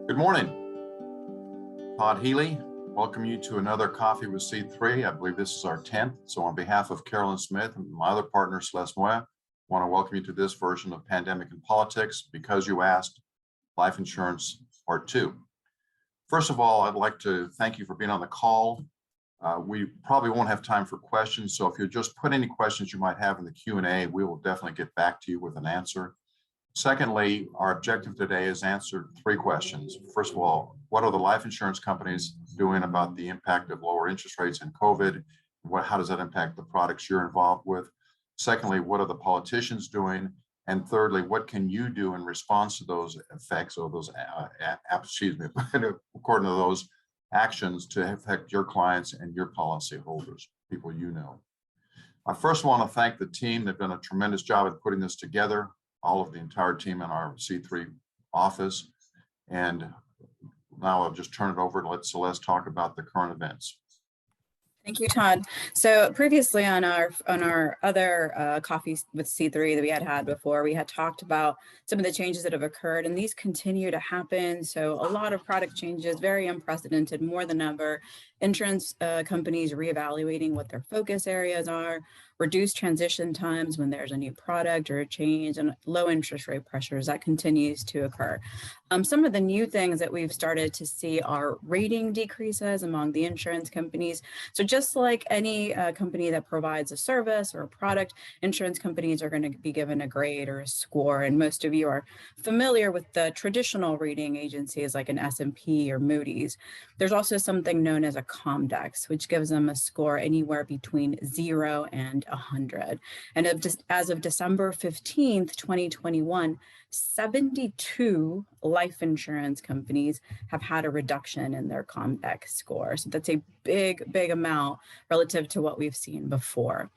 Good morning. Todd Healy, welcome you to another Coffee with C3. I believe this is our 10th. So on behalf of Carolyn Smith and my other partner, Celeste Moya, I want to welcome you to this version of Pandemic and Politics, Because You Asked, Life Insurance Part 2. First of all, I'd like to thank you for being on the call. We probably won't have time for questions, so if you just put any questions you might have in the Q&A, we will definitely get back to you with an answer. Secondly, our objective today is answer 3 questions. First of all, what are the life insurance companies doing about the impact of lower interest rates and COVID? How does that impact the products you're involved with? Secondly, what are the politicians doing? And thirdly, what can you do in response to those effects or those, according to those actions to affect your clients and your policyholders, people you know? I first want to thank the team. They've done a tremendous job at putting this together, all of the entire team in our C3 office. And now I'll just turn it over to let Celeste talk about the current events. Thank you, Todd. So previously on our other Coffee with C3 that we had before, we had talked about some of the changes that have occurred, and these continue to happen. So a lot of product changes, very unprecedented, more than ever. Insurance companies reevaluating what their focus areas are, reduced transition times when there's a new product or a change, and low interest rate pressures that continues to occur. Some of the new things that we've started to see are rating decreases among the insurance companies. So just like any company that provides a service or a product, insurance companies are going to be given a grade or a score. And most of you are familiar with the traditional rating agencies like an S&P or Moody's. There's also something known as a Comdex, which gives them a score anywhere between 0 and 100. And as of December 15th, 2021, 72 life insurance companies have had a reduction in their Comdex score. So that's a big amount relative to what we've seen before.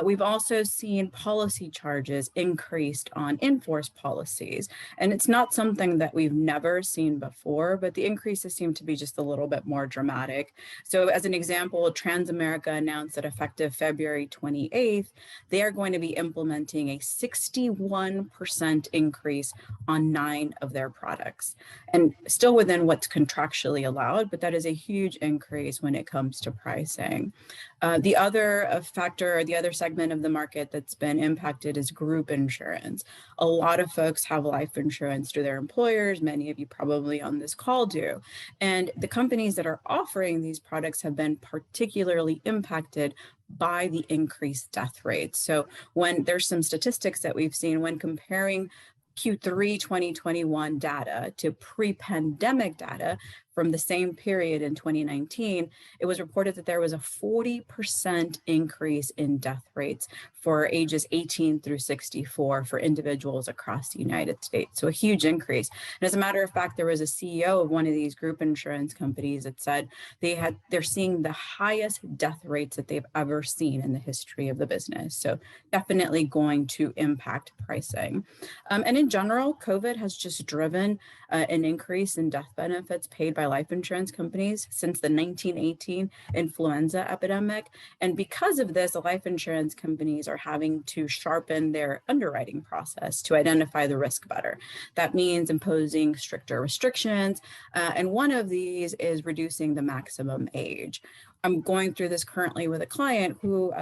We've also seen policy charges increased on in-force policies, and it's not something that we've never seen before, but the increases seem to be just a little bit more dramatic. So as an example, Transamerica announced that effective February 28th, they are going to be implementing a 61% increase on 9 of their products, and still within what's contractually allowed, but that is a huge increase when it comes to pricing. The other factor, the other segment of the market that's been impacted is group insurance. A lot of folks have life insurance through their employers. Many of you probably on this call do. And the companies that are offering these products have been particularly impacted by the increased death rates. So when there's some statistics that we've seen when comparing Q3 2021 data to pre-pandemic data from the same period in 2019, it was reported that there was a 40% increase in death rates for ages 18 through 64 for individuals across the United States. So a huge increase. And as a matter of fact, there was a CEO of one of these group insurance companies that said they're seeing the highest death rates that they've ever seen in the history of the business. So definitely going to impact pricing. And in general, COVID has just driven an increase in death benefits paid by life insurance companies since the 1918 influenza epidemic. And because of this, the life insurance companies are having to sharpen their underwriting process to identify the risk better. That means imposing stricter restrictions. And one of these is reducing the maximum age. I'm going through this currently with a client who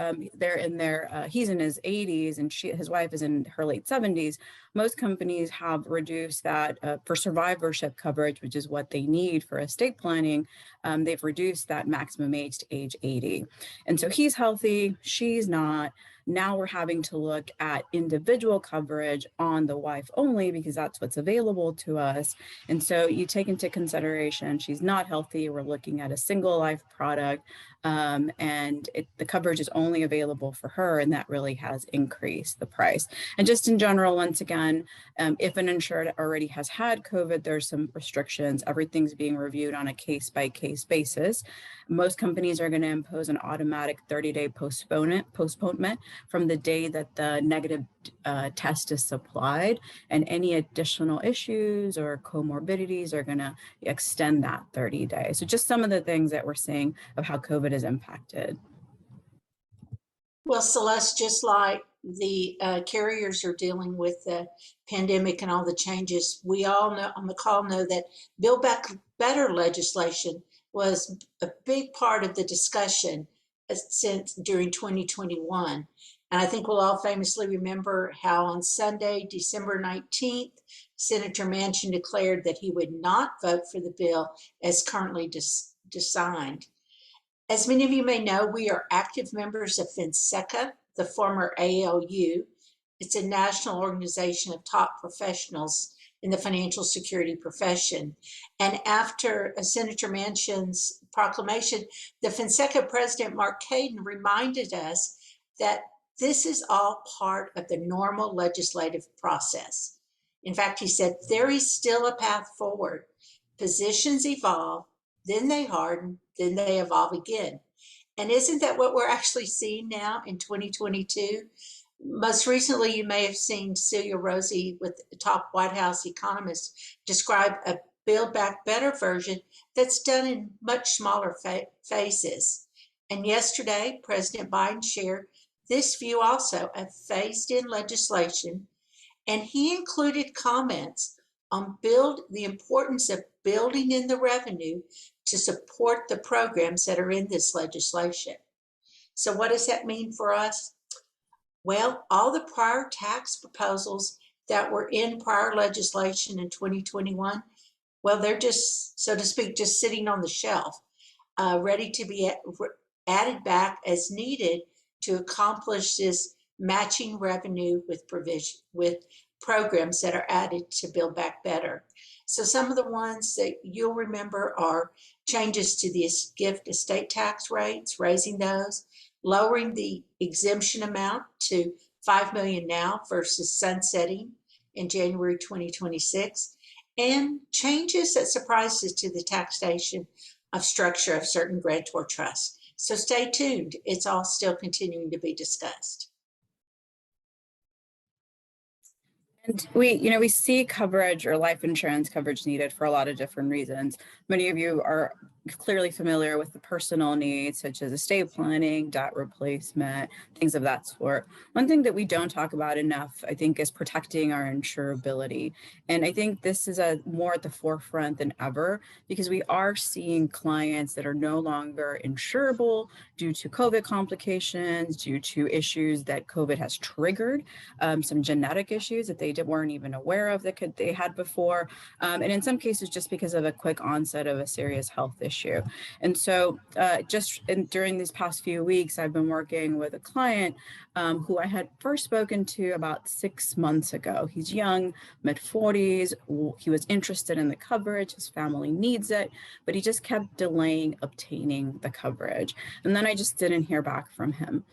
he's in his 80s and his wife is in her late 70s. Most companies have reduced that for survivorship coverage, which is what they need for estate planning. They've reduced that maximum age to age 80. And so he's healthy, she's not. Now we're having to look at individual coverage on the wife only because that's what's available to us. And so you take into consideration she's not healthy. We're looking at a single life product, and the coverage is only available for her, and that really has increased the price. And just in general, once again, if an insured already has had COVID, there's some restrictions. Everything's being reviewed on a case-by-case basis. Most companies are going to impose an automatic 30-day postponement from the day that the negative test is supplied, and any additional issues or comorbidities are going to extend that 30 days. So just some of the things that we're seeing of how COVID is impacted. Well, Celeste, just like the carriers are dealing with the pandemic and all the changes, we all know on the call know that Build Back Better legislation was a big part of the discussion since during 2021. And I think we'll all famously remember how on Sunday, December 19th, Senator Manchin declared that he would not vote for the bill as currently designed. As many of you may know, we are active members of FinSECA, the former ALU. It's a national organization of top professionals in the financial security profession. And after Senator Manchin's proclamation, the FinSECA president, Mark Caden, reminded us that this is all part of the normal legislative process. In fact, he said, there is still a path forward. Positions evolve, then they harden, then they evolve again. And isn't that what we're actually seeing now in 2022? Most recently, you may have seen Celia Rosie with the top White House economists describe a Build Back Better version that's done in much smaller phases. And yesterday, President Biden shared this view also of phased-in legislation, and he included comments on the importance of building in the revenue to support the programs that are in this legislation. So what does that mean for us? Well, all the prior tax proposals that were in prior legislation in 2021, well, they're just, so to speak, just sitting on the shelf, ready to be added back as needed to accomplish this matching revenue with provision, with programs that are added to Build Back Better. So some of the ones that you'll remember are changes to the gift estate tax rates, raising those, lowering the exemption amount to $5 million now versus sunsetting in January 2026, and changes that surprised us to the taxation of structure of certain grantor trusts. So stay tuned. It's all still continuing to be discussed. And we see coverage or life insurance coverage needed for a lot of different reasons. Many of you are clearly familiar with the personal needs such as estate planning, debt replacement, things of that sort. One thing that we don't talk about enough, I think, is protecting our insurability. And I think this is more at the forefront than ever because we are seeing clients that are no longer insurable due to COVID complications, due to issues that COVID has triggered, some genetic issues that they weren't even aware of that they had before. And in some cases, just because of a quick onset of a serious health issue. And so during these past few weeks, I've been working with a client who I had first spoken to about 6 months ago. He's young, mid-40s. He was interested in the coverage. His family needs it, but he just kept delaying obtaining the coverage. And then I just didn't hear back from him.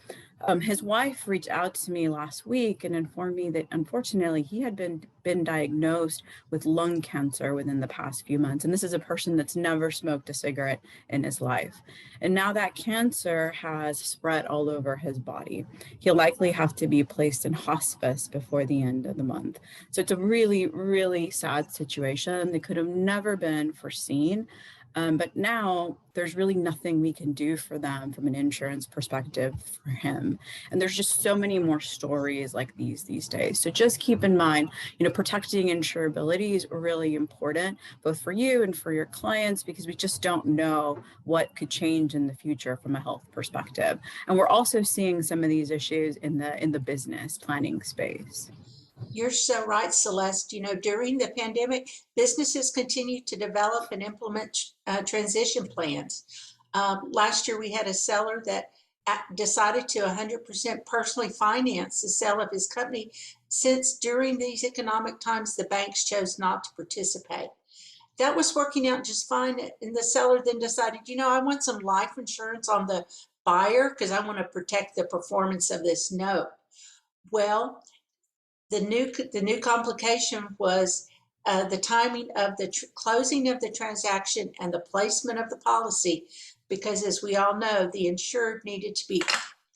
His wife reached out to me last week and informed me that unfortunately he had been diagnosed with lung cancer within the past few months. And this is a person that's never smoked a cigarette in his life. And now that cancer has spread all over his body. He'll likely have to be placed in hospice before the end of the month. So it's a really, really sad situation that could have never been foreseen. But now there's really nothing we can do for them from an insurance perspective for him. And there's just so many more stories like these days. So just keep in mind, protecting insurability is really important, both for you and for your clients, because we just don't know what could change in the future from a health perspective. And we're also seeing some of these issues in the business planning space. You're so right, Celeste. During the pandemic, businesses continued to develop and implement transition plans. Last year, we had a seller that decided to 100% personally finance the sale of his company, since during these economic times, the banks chose not to participate. That was working out just fine. And the seller then decided, I want some life insurance on the buyer because I want to protect the performance of this note. Well, the new complication was the timing of the closing of the transaction and the placement of the policy, because as we all know, the insured needed to be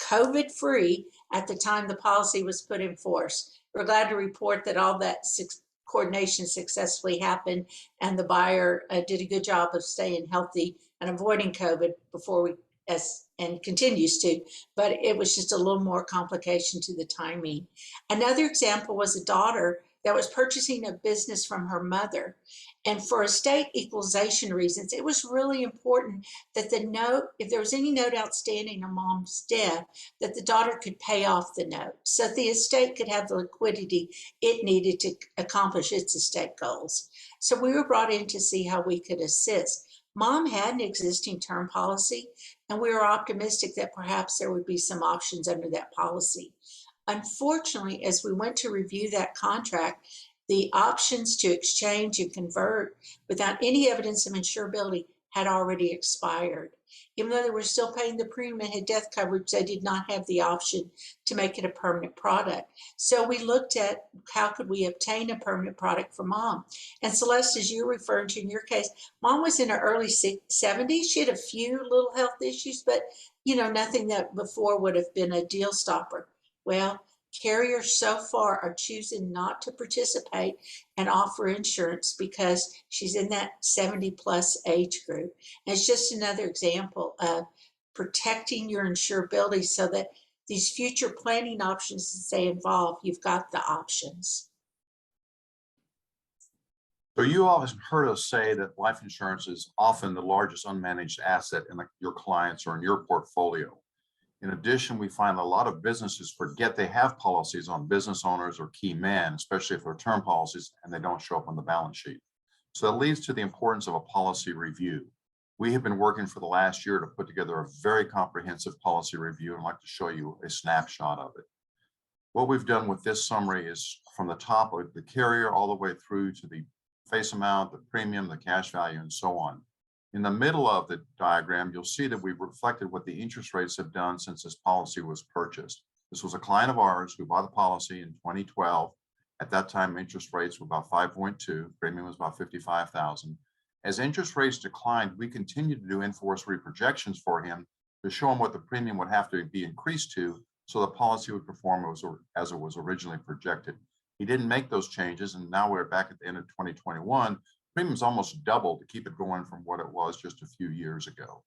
COVID-free at the time the policy was put in force. We're glad to report that all that coordination successfully happened, and the buyer did a good job of staying healthy and avoiding COVID before we as and continues to, but it was just a little more complication to the timing. Another example was a daughter that was purchasing a business from her mother. And for estate equalization reasons, it was really important that the note, if there was any note outstanding on mom's death, that the daughter could pay off the note so the estate could have the liquidity it needed to accomplish its estate goals. So we were brought in to see how we could assist. Mom had an existing term policy, and we were optimistic that perhaps there would be some options under that policy. Unfortunately, as we went to review that contract, the options to exchange and convert without any evidence of insurability had already expired. Even though they were still paying the premium and had death coverage, they did not have the option to make it a permanent product. So we looked at how could we obtain a permanent product for mom. And Celeste, as you're referring to in your case, mom was in her early 70s. She had a few little health issues, but nothing that before would have been a deal stopper. Well, carriers so far are choosing not to participate and offer insurance because she's in that 70 plus age group. And it's just another example of protecting your insurability so that these future planning options, as they involve, you've got the options. So you all have heard us say that life insurance is often the largest unmanaged asset in your clients or in your portfolio. In addition, we find a lot of businesses forget they have policies on business owners or key men, especially if they're term policies and they don't show up on the balance sheet. So that leads to the importance of a policy review. We have been working for the last year to put together a very comprehensive policy review, and I'd like to show you a snapshot of it. What we've done with this summary is from the top of the carrier all the way through to the face amount, the premium, the cash value, and so on. In the middle of the diagram, you'll see that we've reflected what the interest rates have done since this policy was purchased. This was a client of ours who bought the policy in 2012. At that time, interest rates were about 5.2, premium was about $55,000. As interest rates declined, we continued to do in-force reprojections for him to show him what the premium would have to be increased to so the policy would perform as it was originally projected. He didn't make those changes, and now we're back at the end of 2021. Premiums almost doubled to keep it going from what it was just a few years ago.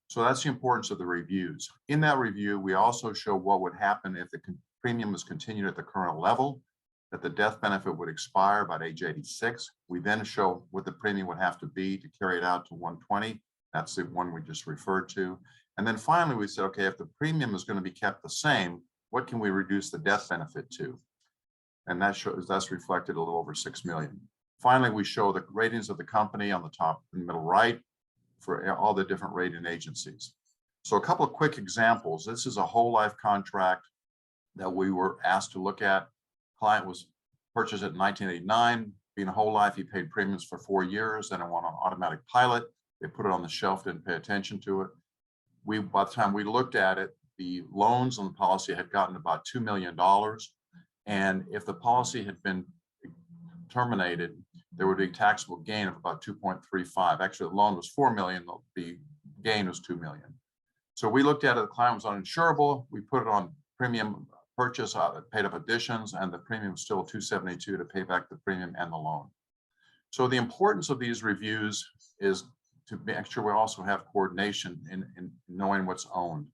So that's the importance of the reviews. In that review, we also show what would happen if the premium was continued at the current level, that the death benefit would expire by age 86. We then show what the premium would have to be to carry it out to 120. That's the one we just referred to. And then finally, we said, okay, if the premium is going to be kept the same, what can we reduce the death benefit to? And that's reflected a little over 6 million. Finally, we show the ratings of the company on the top and middle right for all the different rating agencies. So a couple of quick examples. This is a whole life contract that we were asked to look at. Client was purchased in 1989. Being a whole life, he paid premiums for 4 years, then it went on automatic pilot. They put it on the shelf, didn't pay attention to it. By the time we looked at it, the loans on the policy had gotten about $2 million. And if the policy had been terminated, there would be a taxable gain of about 2.35. Actually, the loan was 4 million, the gain was 2 million. So we looked at it, the client was uninsurable. We put it on premium purchase, paid up additions, and the premium was still 272 to pay back the premium and the loan. So the importance of these reviews is to make sure we also have coordination in knowing what's owned.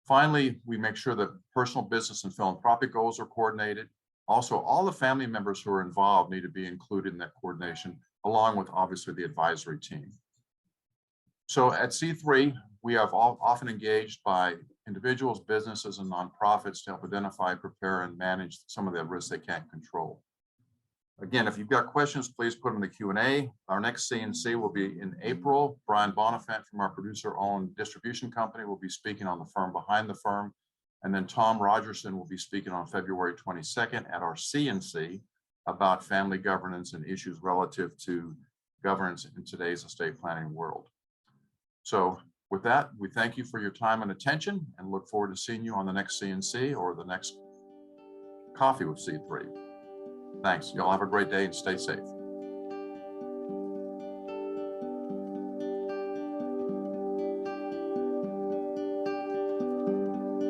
Finally, we make sure that personal, business, and philanthropic goals are coordinated. Also, all the family members who are involved need to be included in that coordination, along with obviously the advisory team. So at C3, we have often engaged by individuals, businesses, and nonprofits to help identify, prepare, and manage some of the risks they can't control. Again, if you've got questions, please put them in the Q&A. Our next CNC will be in April. Brian Bonifant from our producer-owned distribution company will be speaking on the firm behind the firm. And then Tom Rogerson will be speaking on February 22nd at our CNC about family governance and issues relative to governance in today's estate planning world. So with that, we thank you for your time and attention and look forward to seeing you on the next CNC or the next Coffee with C3. Thanks. Y'all have a great day and stay safe.